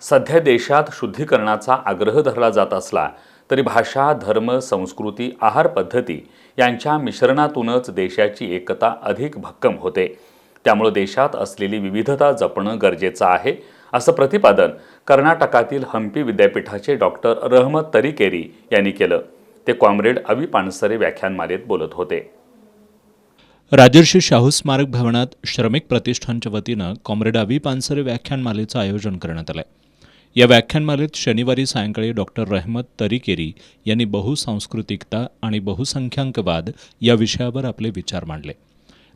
सध्या देशात शुद्धीकरणाचा आग्रह धरला जात असला तरी भाषा, धर्म, संस्कृती, आहार पद्धती यांच्या मिश्रणातूनच देशाची एकता अधिक भक्कम होते। त्यामुळे देशात असलेली विविधता जपणं गरजेचं आहे, असं प्रतिपादन कर्नाटकातील हंपी विद्यापीठाचे डॉक्टर रहमत तरीकेरी यांनी केलं। ते कॉम्रेड अवी पानसरे व्याख्यानमालेत बोलत होते। राजर्षी शाहू स्मारक भवनात श्रमिक प्रतिष्ठानच्या वतीनं कॉम्रेड अवी पानसरे व्याख्यानमालेचं आयोजन करण्यात आलं। या व्याख्यानमालेत शनिवारी सायंकाळी डॉक्टर रहमत तरीकेरी यांनी बहुसांस्कृतिकता आणि बहुसंख्याकवाद या विषयावर आपले विचार मांडले।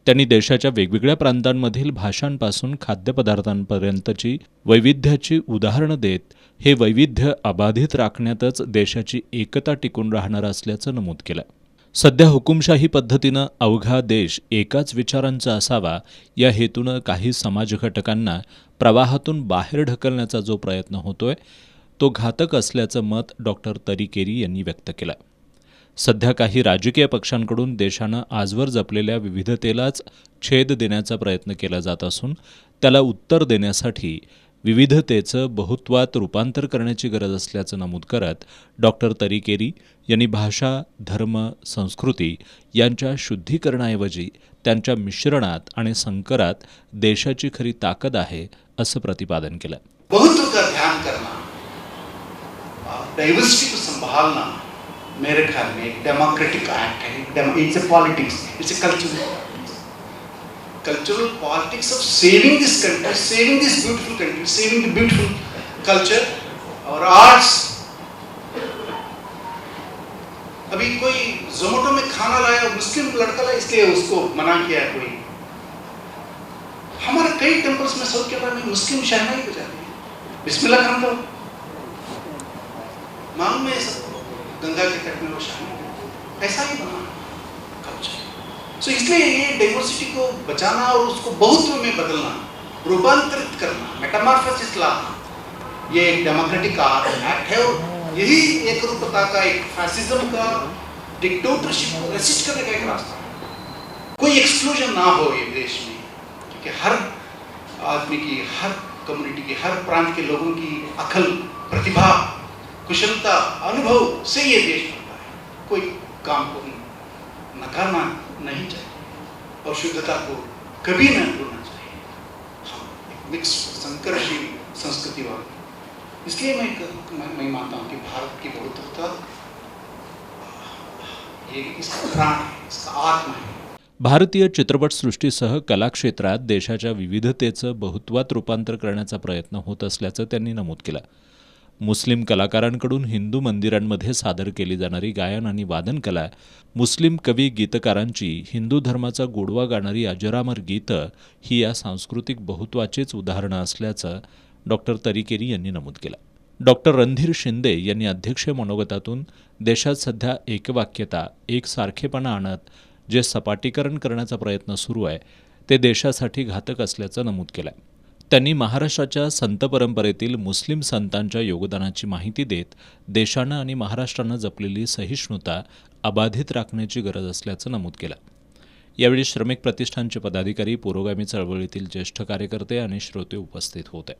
त्यांनी देशाच्या वेगवेगळ्या प्रांतांमधील भाषांपासून खाद्यपदार्थांपर्यंतची वैविध्याची उदाहरणं देत हे वैविध्य अबाधित राखण्यातच देशाची एकता टिकून राहणार असल्याचं नमूद केलं। सध्या हुकुमशाही पद्धतीनं अवघा देश एकाच विचारांचा असावा या हेतूनं काही समाज घटकांना प्रवाहातून बाहेर ढकलण्याचा जो प्रयत्न होतोय तो घातक असल्याचं मत डॉक्टर तरीकेरी यांनी व्यक्त केलं। सध्या काही राजकीय पक्षांकडून देशानं आजवर जपलेल्या विविधतेलाच छेद देण्याचा प्रयत्न केला जात असून त्याला उत्तर देण्यासाठी विविधतेचं बहुत्वात रूपांतर करण्याची गरज असल्याचं नमूद करत डॉक्टर तरीकेरी यांनी भाषा, धर्म, संस्कृती यांच्या शुद्धीकरणाऐवजी त्यांच्या मिश्रणात आणि संकरात देशाची खरी ताकद आहे असं प्रतिपादन केलं। बहुत्व का ध्यान करना, डाइवर्सिटी को संभालना मेरे ख्याल में एक डेमोक्रेटिक एक्ट है। It's a politics, it's a cultural politics of saving this country, saving this beautiful country, saving the beautiful culture, our arts। अभी कोई जोमेटो में खाना लाया, मुस्लिम लड़का लाया, इसलिए उसको मना किया कोई। हमारे कई टेम्पल्स में साउथ केरला में मुस्लिम शहनाई बजाते हैं, बिस्मिल्लाह खान तो मांग में गंगा के तट में वो शहनाई, ऐसा ही बना कल्चर। तो इसलिए ये डाइवर्सिटी को बचाना और उसको बहुत्व में बदलना, रूपांतरित करना, मेटामॉर्फोसिस लाना, ये एक डेमोक्रेटिक एक्ट है। और यही एक रूपता का, एक फैसिज्म का, डिक्टेटरशिप को रेसिस्ट करने का एक रास्ता है। कोई एक्सक्लूजन ना हो ये देश में, क्योंकि हर आदमी की, हर कम्युनिटी की, हर प्रांत के लोगों की अकल, प्रतिभा, कुशलता, अनुभव से ये देश बनता है। कोई काम को नकारना नहीं चाहिए और शुद्धता को कभी न भूलना चाहिए। हम एक मिक्स संकरशील संस्कृति वाले, इसलिए मैं मानता हूँ कि भारत की बहुत्वता ये इसका प्राण है, इसका आत्मा है। भारतीय चित्रपटसृष्टीसह कला क्षेत्रात देशाच्या विविधतेचं बहुत्वात रूपांतर करण्याचा प्रयत्न होत असल्याचं त्यांनी नमूद केलं। मुस्लिम कलाकारांकडून हिंदू मंदिरांमध्ये सादर केली जाणारी गायन आणि वादन कला, मुस्लिम कवी गीतकारांची हिंदू धर्माचा गोडवा गाणारी अजरामर गीतं ही या सांस्कृतिक बहुत्वाचीच उदाहरणं असल्याचं डॉक्टर तरीकेरी यांनी नमूद केलं। डॉक्टर रणधीर शिंदे यांनी अध्यक्षीय मनोगतातून देशात सध्या एकवाक्यता, एकसारखेपणा आणत जे सपाटीकरण करण्याचा प्रयत्न सुरू आहे ते देशासाठी घातक असल्याचं नमूद केलं। त्यांनी महाराष्ट्राच्या संत परंपरेतील मुस्लिम संतांच्या योगदानाची माहिती देत देशानं आणि महाराष्ट्रानं जपलेली सहिष्णुता अबाधित राखण्याची गरज असल्याचं नमूद केलं। यावेळी श्रमिक प्रतिष्ठानचे पदाधिकारी, पुरोगामी चळवळीतील ज्येष्ठ कार्यकर्ते आणि श्रोते उपस्थित होते।